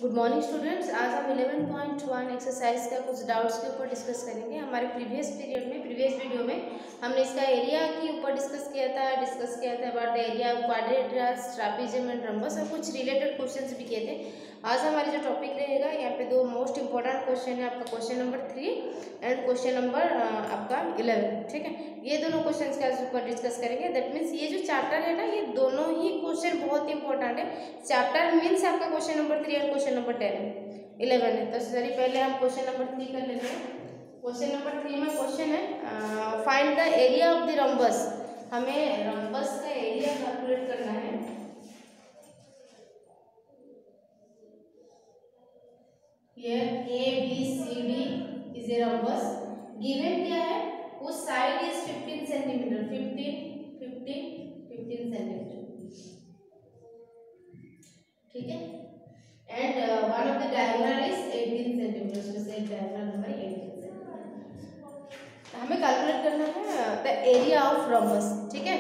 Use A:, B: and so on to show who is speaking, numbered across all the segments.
A: Good morning students. आज हम 11.1 exercise का कुछ डाउट्स के ऊपर डिस्कस करेंगे। हमारे प्रीवियस वीडियो में हमने इसका एरिया के ऊपर डिस्कस किया था about the area of quadrilaterals, trapezium and rhombus और कुछ रिलेटेड क्वेश्चंस भी किए थे। आज हमारे जो टॉपिक रहेगा यहाँ पे दो मोस्ट इंपॉर्टेंट क्वेश्चन है, आपका question number 3 and question number आपका 11। ठीक है, ये दोनों क्वेश्चन के ऊपर डिस्कस करेंगे। दैट मीन्स ये जो चैप्टर है ना, ये दोनों ही क्वेश्चन बहुत इंपॉर्टेंट है। चैप्टर मीन्स आपका क्वेश्चन नंबर 3 और क्वेश्चन नंबर 11 है। तो चलिए पहले हम क्वेश्चन नंबर 3 कर लेते हैं। क्वेश्चन नंबर 3 में क्वेश्चन है find the area of the rhombus. हमें रम्बस का एरिया कैलकुलेट करना है। Here A B C D is a rhombus. Given क्या है, उस साइड इज 15 सेंटीमीटर, 15 सेंटीमीटर। ठीक है, and one of the diagonal is 18 centimetre. उसमें से एक डायगोनल नंबर 18 सेंटीमीटर। हमें कैलकुलेट करना है द एरिया ऑफ रम्बस। ठीक है,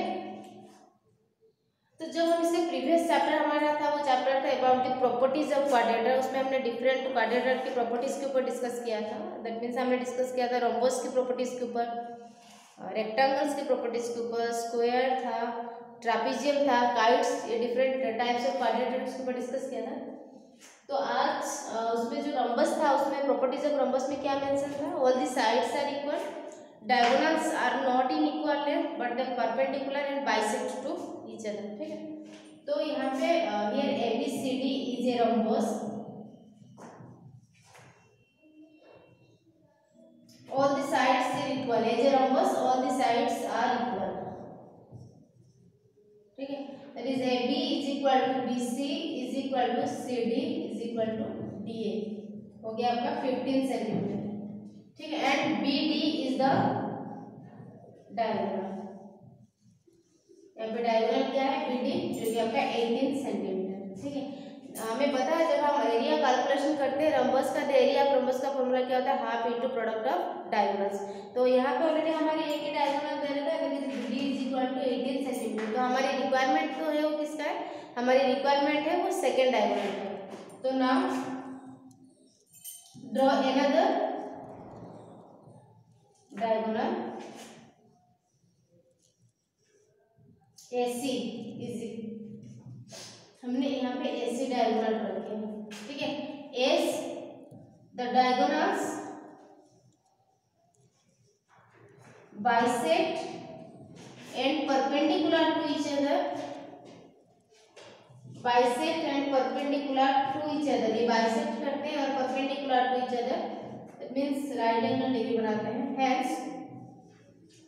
A: तो जब हम इसके प्रीवियस चैप्टर हमारा था, वो चैप्टर था अबाउट द प्रॉपर्टीज ऑफ क्वाड्रेटर। उसमें हमने डिफरेंट क्वाड्रेटर की प्रॉपर्टीज के ऊपर डिस्कस किया था। दैट मीन्स हमने डिस्कस किया था रोम्बस की प्रॉपर्टीज के ऊपर, रेक्टेंगल्स की प्रॉपर्टीज के ऊपर, स्क्वायर था, ट्रापेजियम था, काइट्स, ये डिफरेंट टाइप्स ऑफ क्वाड्रेटर के ऊपर डिस्कस किया था। तो आज उसमें जो रम्बस था, उसमें प्रॉपर्टीज ऑफ रम्बस में क्या मेंशन था, all the sides are equal, diagonals are not in equal length but they perpendicular and bisect to each other. ठीक है, तो यहाँ पे here ABCD is a rhombus. All the sides are equal. As a rhombus, all the sides are equal. ठीक है, that is AB is equal to BC is equal to CD is equal to DA। हो गया आपका 15 centimetre. ठीक है, and BD is the diagonal। यहाँ पे diagonal क्या है, BD, जो कि आपका 18 सेंटीमीटर। ठीक है, हमें पता है जब हम एरिया कैलकुलेशन करते हैं रम्बस का, एरिया ऑफ रम्बस का फॉर्मूला क्या होता है, half into product of diagonals. तो यहाँ पे ऑलरेडी हमारी एक ही डायगोनल दे रखा है, BD is equal to 18 centimetre. तो हमारी रिक्वायरमेंट तो है वो किसका है, हमारी रिक्वायरमेंट है वो सेकेंड डायगोनल का। तो now draw another diagonal AC is, हमने यहाँ पे AC डायगोनल रखे हैं। ठीक है, as the diagonals bisect and perpendicular to each other, bisect and perpendicular to each other. ये बाइसेक्ट करते हैं और perpendicular to each other, that means right angle degree बनाते हैं। हेंस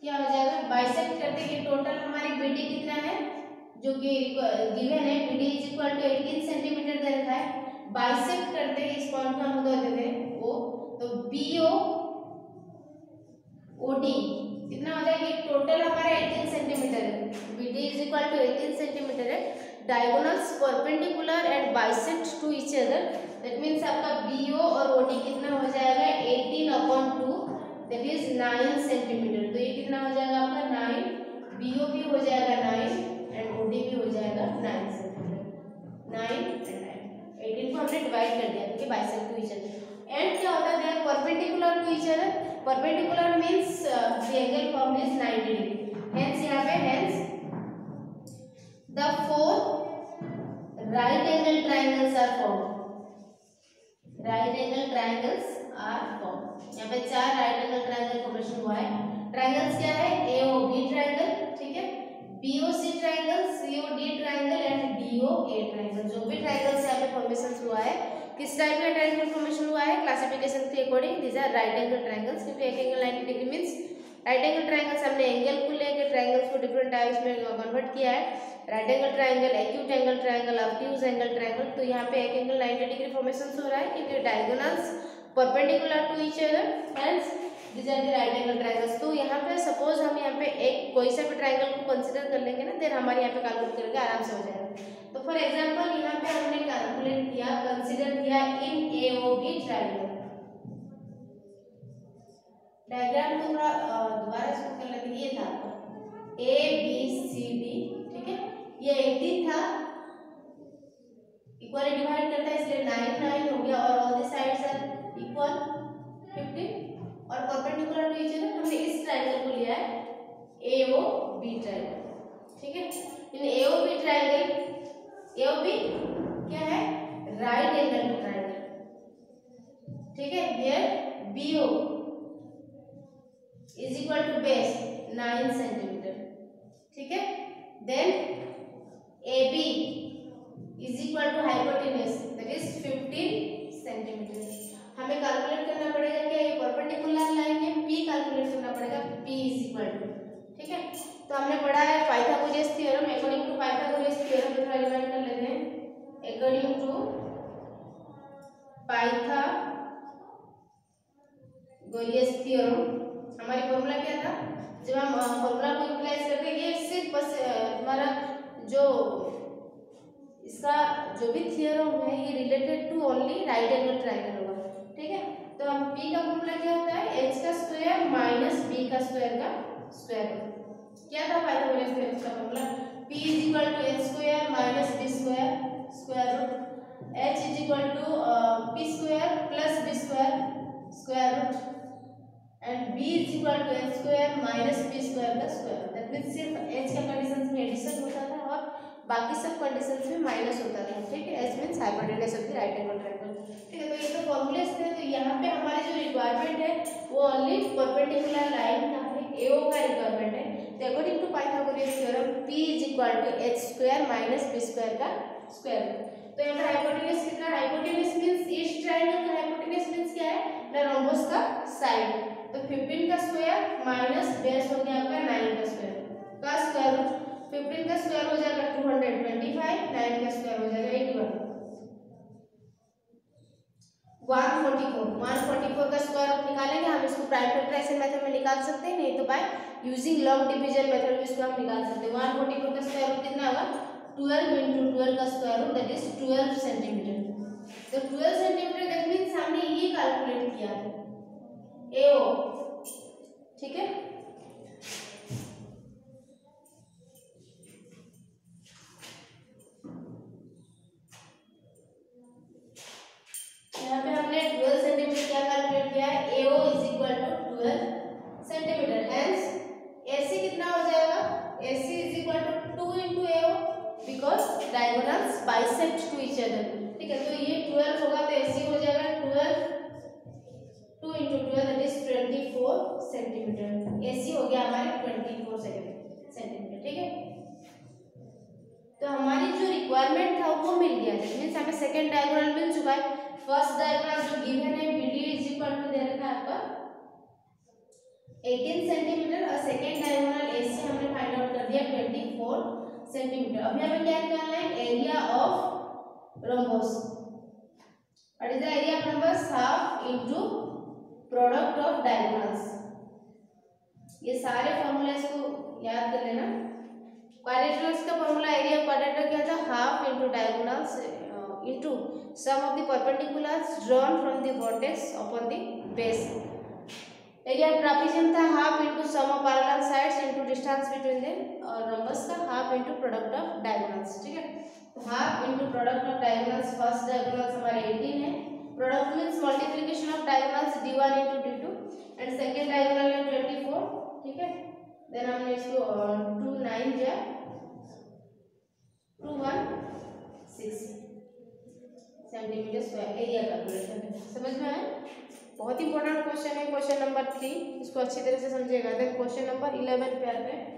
A: क्या हो जाएगा, बाइसेक्ट करते हैं, टोटल हमारी BD कितना है जो कि गिवन है, BD is equal to 18 centimetre दे रखा है। बाइसेक्ट करते हैं, इस पॉइंट को हम देते हैं O, तो BO OD कितना हो जाएगा, टोटल हमारा 18 सेंटीमीटर है। BD is equal to 18 centimetre है, diagonals perpendicular and bisect to each other, that means आपका BO और OD कितना हो जाएगा 18/2, दैट इज 9 सेंटीमीटर। तो ये कितना हो जाएगा आपका 9, BO भी हो जाएगा 9 एंड OD भी हो जाएगा 9 सेंटीमीटर। 9 एंड 9, 18 को हमने डिवाइड कर दिया क्योंकि bisect to each other. And क्या होता है, perpendicular to each other, perpendicular means the angle form is 90 degree. Hence यहाँ पे hence the 4 right angle triangles are formed. Right angle triangles are formed. यहाँ पे 4 राइट एंगल ट्रायंगल फॉर्मेशन हुआ है। Triangles क्या है, AOB ट्रायंगल, ठीक है, BOC triangle, COD triangle and DOA triangle. जो भी ट्रायंगल्स यहाँ पे फॉर्मेशन हुआ है, किस टाइप का ट्रायंगल फॉर्मेशन हुआ है, क्लासिफिकेशन के according these are right angle triangles. क्योंकि एक angle 90 degree means right angle triangles, हमने एंगल को लेकर ट्रायंगल्स को डिफरेंट टाइप्स में कन्वर्ट किया है। Right angle triangle, acute angle triangle, obtuse angle triangle. तो यहाँ पे एक एंगल 90 डिग्री फॉर्मेशन हो रहा है क्योंकि diagonals perpendicular to each other, hence this are the right angle triangles. तो यहाँ पे सपोज हम यहाँ पे एक कोई सा भी ट्रायंगल को कंसीडर कर लेंगे ना, देन हमारे यहाँ पे कैलकुलेट करके आराम से हो जाएगा। तो फॉर एग्जांपल यहाँ पे हमने कैलकुलेट किया, कंसीडर किया इन AOB ट्रायंगल। डायग्राम को थोड़ा दोबारा इसको कर लेते हैं। ये था ABCD, ठीक है, ये 18 था, इक्वली डिवाइड करता है इसलिए 9 9 where BO is equal to base 9 centimetre, ठीक है। Then AB is equal to hypotenuse that is 15 centimetre. हमें कैलकुलेट करना पड़ेगा क्या, ये परपेंडिकुलर लाइन है, P कैलकुलेट करना पड़ेगा, P इज इक्वल टू, ठीक है। तो हमने पढ़ा है Pythagoras theorem, according to Pythagoras theorem थोड़ा रिवाइज कर लेते हैं। अकॉर्डिंग टू पाइथागोरस थ्योरम हमारी फॉर्मूला क्या था, जब हम फॉर्मूला को यूटिलाइज करते हैं, ये सिर्फ बस हमारा जो इसका जो भी थ्योरम है ये related to only right angle triangle होगा, ठीक है। तो हम P का फॉर्मूला क्या होता है, h का स्क्वायर माइनस b का स्क्वायर का स्क्वायर। क्या था पाइथागोरस थ्योरम का formula, P is equal to h square minus b square square root, h is equal to p square plus b square square root and b is equal to h square minus b square का square. That means सिर्फ h का conditions में addition होता था और बाकी सब conditions में माइनस होता था, ठीक है। h means hypotenuse of the right angle triangle, ठीक है। तो ये तो फॉर्मूलेस थे। तो यहाँ पे हमारी जो रिक्वायरमेंट है वो ओनली परपेंडिकुलर लाइन का है, AO का रिक्वायरमेंट है। तो according to Pythagoras theorem P is equal to h square minus b square का स्क्वायर। तो यहाँ पर हाइपोटेन्यूज कितना, हाइपोटेन्यूज मींस इस ट्रायंगल का हाइपोटेन्यूज मींस क्या है ना, रोम्बस का साइड। तो 15 का स्क्वायर माइनस बेस हो गया आपका 9 का स्क्वायर का स्क्वायर रूट। 15 का स्क्वायर हो जाएगा 225, 9 का स्क्वायर हो जाएगा 81, 144 का स्क्वायर रूट निकालेंगे हम। इसको प्राइम फैक्टराइजेशन मेथड में निकाल सकते हैं, नहीं तो by using log division method इसको हम निकाल सकते हैं। 144 का स्क्वायर रूट कितना होगा, 12 into 12 का square root that is 12 centimetre. तो 12 सेंटीमीटर दैट मींस हमने ये कैलकुलेट किया है AO, ठीक है। यहाँ पे हमने 12 सेंटीमीटर क्या कैलकुलेट किया है, AO is equal to 12 centimetre. Hence AC कितना हो जाएगा, AC is equal to 2 into AO because diagonals bisect to each other, ठीक है। तो ये 12 होगा तो AC हो जाएगा 12, 2 into 12 that is 24 centimetre. AC हो गया हमारे 24 सेंटीमीटर, ठीक है। तो हमारी जो रिक्वायरमेंट था वो मिल गया, मींस हमें सेकंड डायगोनल मिल चुका है। फर्स्ट डायग्राम जो गिवन है BD इज इक्वल टू दे रखा है आपका 18 सेंटीमीटर और सेकंड डायगोनल AC हमने फाइंड आउट कर दिया 24 सेंटीमीटर। अभी हमें क्या निकालना है, area of rhombus. What is the area of rhombus, half into product of diagonals. ये सारे फॉर्मूलास को याद कर लेना। क्वाड्रेटर्स का फॉर्मूला एरिया ऑफ क्वाड्रेटर क्या था, half into diagonals into sum of the perpendiculars drawn from the vertex upon the base। Area trapezium था half into sum of parallel sides into distance between them, और rhombus का half into product of diagonals, ठीक है। तो half into product of diagonals, first diagonals हमारे 18 है, product means multiplication of diagonals d1 into d2 and second diagonal है 24, ठीक है। देन हमने इसको 2 9 जा 2 1 6 सेंटीमीटर स्क्वायर एरिया कैलकुलेशन। समझ में आया, बहुत इंपॉर्टेंट क्वेश्चन है क्वेश्चन नंबर 3, इसको अच्छी तरह से समझिएगा। देन क्वेश्चन नंबर 11 पे आते हैं।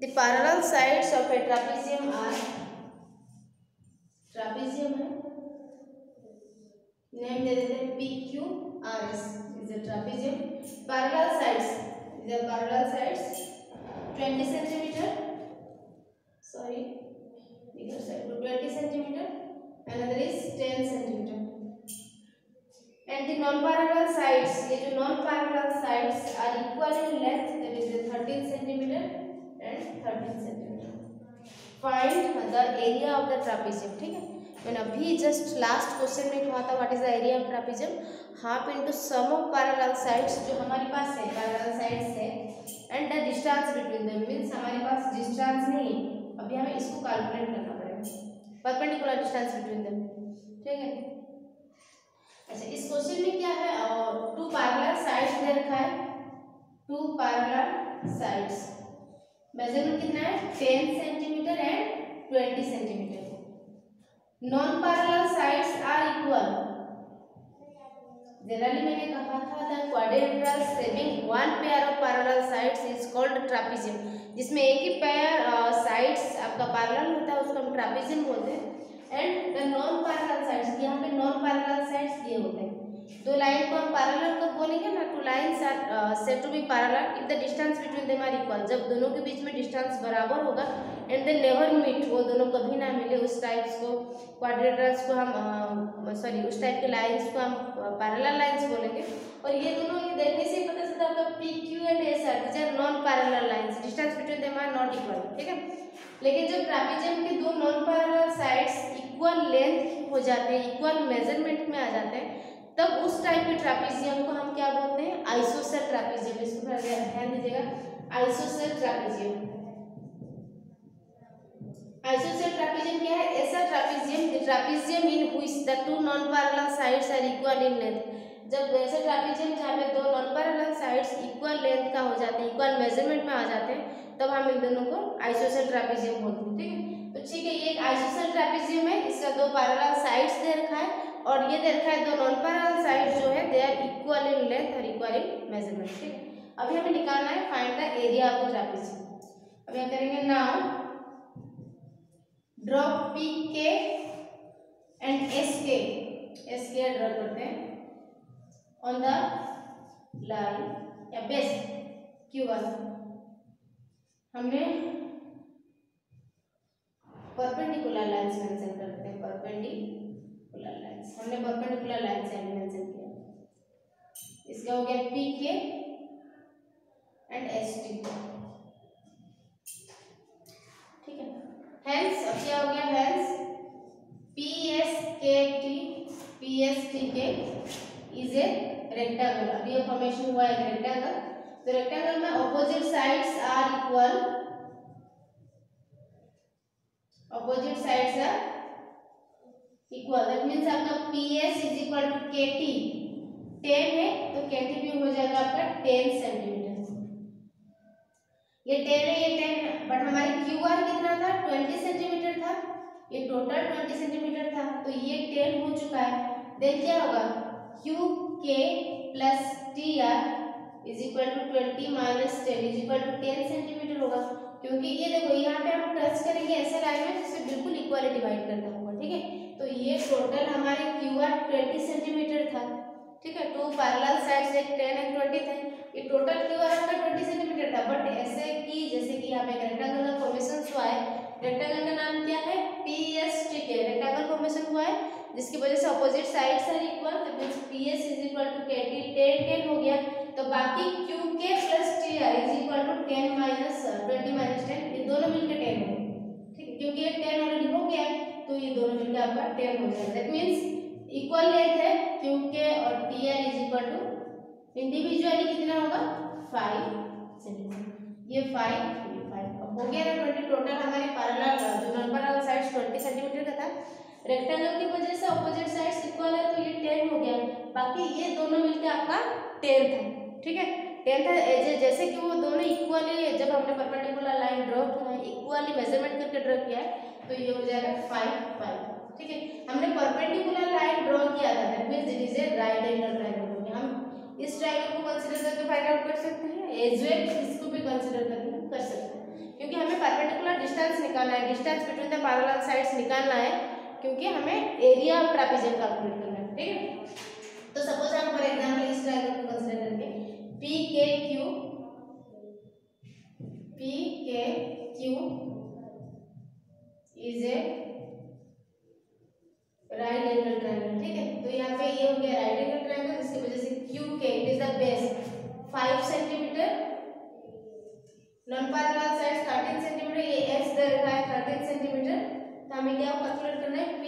A: The parallel sides of a trapezium are, trapezium है, नेम दे देते हैं PQRS is a trapezium। Parallel sides, these are parallel sides 20 centimeter, sorry bigger side 20 centimeter, another is 10 centimeter, and the non-parallel sides, ये जो non-parallel sides are equal in length, that is 13 centimeter and 13 centimeter। Find the area of the trapezium, ठीक है। मैंने अभी just last question में कहा था what is the area of trapezium, half into sum of parallel sides जो हमारे पास है, पैरेलल साइड्स है, and the distance between them, means हमारे पास डिस्टेंस नहीं है, अभी हमें इसको कैलकुलेट करना पड़ेगा, परपेंडिकुलर डिस्टेंस बिटवीन देम, ठीक है। अच्छा, इस क्वेश्चन में क्या है, 2 पैरेलल साइड्स दे रखा है, टू पैरेलल साइड्स। मेजरमेंट कितना है 10 centimetre and 20 centimetre. Non parallel sides are equal. Generally मैंने कहा था the quadrilateral having one pair of parallel sides is called trapezium, जिसमें एक ही पेयर साइड्स आपका पैरेलल होता है उसको हम ट्रापेजियम बोलते हैं। And the non parallel sides, यहाँ पे नॉन पैरेलल साइड्स ये होते हैं। दो लाइन को हम पैरेलल कब बोलेंगे ना, two lines are said to be parallel if the distance between them are equal, जब दोनों के बीच में डिस्टेंस बराबर होगा एंड दे नेवर मीट, वो दोनों कभी ना मिले, उस टाइप्स को क्वाड्रिलेटरल्स को हम उस टाइप के लाइन्स को हम पैरेलल लाइन्स बोलेंगे। और ये दोनों ये देखने से पता चलता है आपका P Q and S R this are non parallel lines, distance between them are not equal, ठीक है। लेकिन जब ट्रापेजियम के दो non parallel sides equal length हो जाते हैं, इक्वल मेजरमेंट में आ जाते हैं, तब उस टाइप के ट्रापेजियम को हम क्या बोलते हैं आइसोसेल ट्रापेजियम। इसको थोड़ा ध्यान दीजिएगा, आइसोसेल ट्रापेजियम। आइसोसेल ट्रापेजियम क्या है, ऐसा trapezium in which the two non parallel sides are equal in length. जब ऐसा ट्रापेजियम जहाँ पे दो non parallel sides equal length का हो जाते हैं, इक्वल मेजरमेंट में आ जाते हैं, तब हम इन दोनों को आइसोसेल ट्रापेजियम बोलते हैं, ठीक है। तो ठीक है, ये एक आइसोसेल ट्रापेजियम है, इसका दो पैरेलल साइड्स दे रखा है और ये दे रखा है दो नॉन पैरेलल साइड्स जो है they are equal in length और इक्वल इन मेजरमेंट, ठीक है। अभी हमें निकालना है find the area of the trapezium. अब हम करेंगे now draw P K and S K draw करते हैं ऑन द लाइन या बेस Q1। हमने परपेंडिकुलर लाइंस मेंशन करते हैं, परपेंडिकुलर लाइंस हमने परपेंडिकुलर लाइंस मेंशन किया। इसका हो गया P K and S T, ठीक है। हेंस अब क्या हो गया, hence P S T K is a rectangle. अभी ये फॉर्मेशन हुआ है रेक्टेंगल, तो रेक्टेंगल में opposite sides are equal, opposite sides are equal, that means आपका PS is equal to KT 10 है तो KT भी हो जाएगा आपका 10 सेंटीमीटर। ये 10 है, ये 10 है, बट हमारे QR कितना था 20 सेंटीमीटर था, ये टोटल 20 सेंटीमीटर था, तो ये 10 हो चुका है। देन क्या होगा QK plus TR is equal to 20 minus 10 is equal to 10 centimetre होगा, क्योंकि ये देखो यहाँ पे हम टच करेंगे ऐसे लाइन में जिससे बिल्कुल इक्वली डिवाइड करता होगा, ठीक है। तो ये टोटल हमारे QR 20 सेंटीमीटर था, ठीक है। टू पैरेलल साइड्स एक 10 एक 20 थे, ये टोटल QR आपका 20 सेंटीमीटर था। बट ऐसे कि जैसे कि यहाँ पे रेक्टेंगल का फॉर्मेशन हुआ है, रेक्टेंगल का नाम क्या है PST के, रेक्टेंगल फॉर्मेशन हुआ है जिसकी वजह से ऑपोजिट साइड्स आर इक्वल, तो means PS is equal to KT 10 हो गया, तो बाकी QK plus TR is equal to 10 minus 20 minus 10, ये दोनों मिलकर 10 हो, ठीक है, क्योंकि ये 10 ऑलरेडी हो गया है तो ये दोनों मिलकर आपका 10 हो जाएगा। दैट मींस इक्वल लेंथ है QK और TR is equal to individually कितना होगा 5 सेंटीमीटर, ये 5 अब हो गया ना 20। टोटल हमारे पैरेलल जो नॉन पैरेलल साइड्स 20 सेंटीमीटर का था, रेक्टेंगल की वजह से ऑपोजिट साइड्स इक्वल है तो ये 10 हो गया, बाकी ये दोनों मिलकर आपका 10 था, ठीक है। 10 था, जैसे कि वो दोनों इक्वली जब हमने परपेंडिकुलर लाइन ड्रॉ किया है, इक्वली मेजरमेंट करके ड्रॉ किया है, तो ये हो जाएगा 5, ठीक है। हमने परपेंडिकुलर लाइन ड्रॉ किया था, that means it is a right angle triangle. हम इस ट्रायंगल को कंसीडर करके फाइंड आउट कर सकते हैं, एज वेल इसको भी कंसीडर करके कर सकते हैं, क्योंकि हमें परपेंडिकुलर डिस्टेंस निकालना है, distance between the parallel sides निकालना है, क्योंकि हमें एरिया ऑफ ट्रापेजियम कैलकुलेट करना है, ठीक है। तो सपोज हम फॉर एग्जांपल इस ट्रायंगल को कंसीडर करके PKQ is a right angle triangle, ठीक है। तो यहाँ पे ये हो गया राइट एंगल ट्रायंगल, जिसकी वजह से QK it is the base 5 centimetre, non parallel sides 13 centimetre, ये S दे रखा है 13 सेंटीमीटर, तो हमें क्या कैलकुलेट करना है P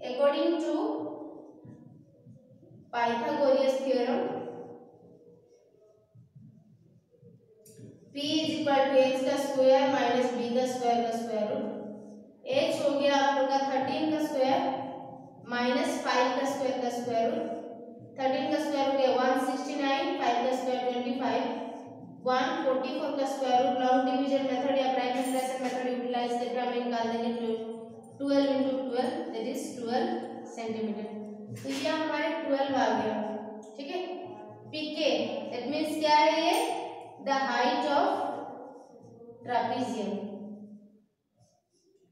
A: according to Pythagoras theorem P is equal to H का स्क्वायर माइनस B का स्क्वायर रूट, H हो गया आप लोग का 13 का स्क्वायर माइनस 5 का स्क्वायर रूट, 13 का स्क्वायर हो गया 169 144 का square root long division method या प्राइम फैक्टराइजेशन मेथड यूटिलाइज करके हम निकाल देंगे 12 into 12 दैट इज 12 सेंटीमीटर। तो ये हमारे 12 आ गया, ठीक है। पीके दैट मींस क्या है ये, द हाइट ऑफ ट्रापीजियम,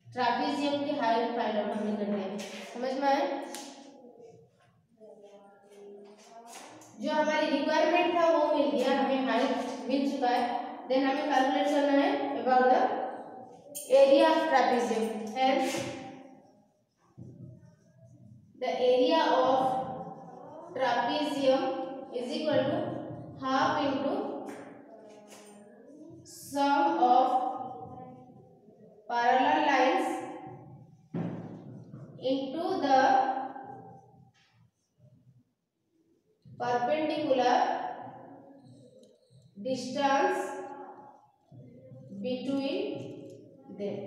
A: ट्रापीजियम की हाइट फाइंड आउट हमें करनी है, समझ में आए। जो हमारी रिक्वायरमेंट था वो मिल गया, हमें हाइट मिल चुका है। देन हमें कैलकुलेट करना है about the area of trapezium. Hence the area of trapezium is equal to half into sum of parallel lines into the perpendicular distance between them,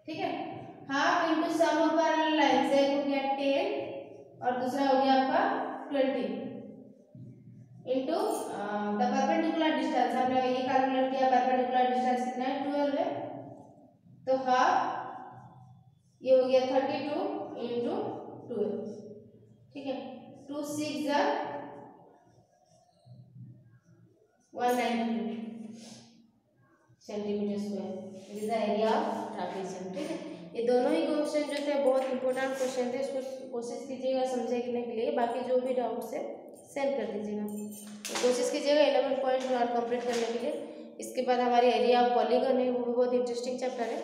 A: ठीक है। Half into sum of parallel lines, एक हो गया 10 और दूसरा हो गया आपका 20 इंटू द परपेंडिकुलर डिस्टेंस। हमने ये कैलकुलेट किया, परपेंडिकुलर डिस्टेंस कितना है 12 है, तो हाफ ये हो गया 32 इंटू 12, ठीक है। 2 6 जा 192 centimetre square is the area of trapezium, ठीक है। ये दोनों ही क्वेश्चन जो थे बहुत इंपॉर्टेंट क्वेश्चन थे, इसको कोशिश कीजिएगा समझने के लिए। बाकी जो भी डाउट्स है सेंड कर दीजिएगा, तो कोशिश कीजिएगा 11 पॉइंट और कंप्लीट करने के लिए। इसके बाद हमारी एरिया ऑफ पॉलीगन है, वो भी बहुत इंटरेस्टिंग चैप्टर है,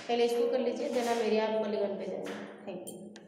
A: पहले इसको कर लीजिए, देन हम एरिया ऑफ पॉलीगन पे जाएंगे। Thank you.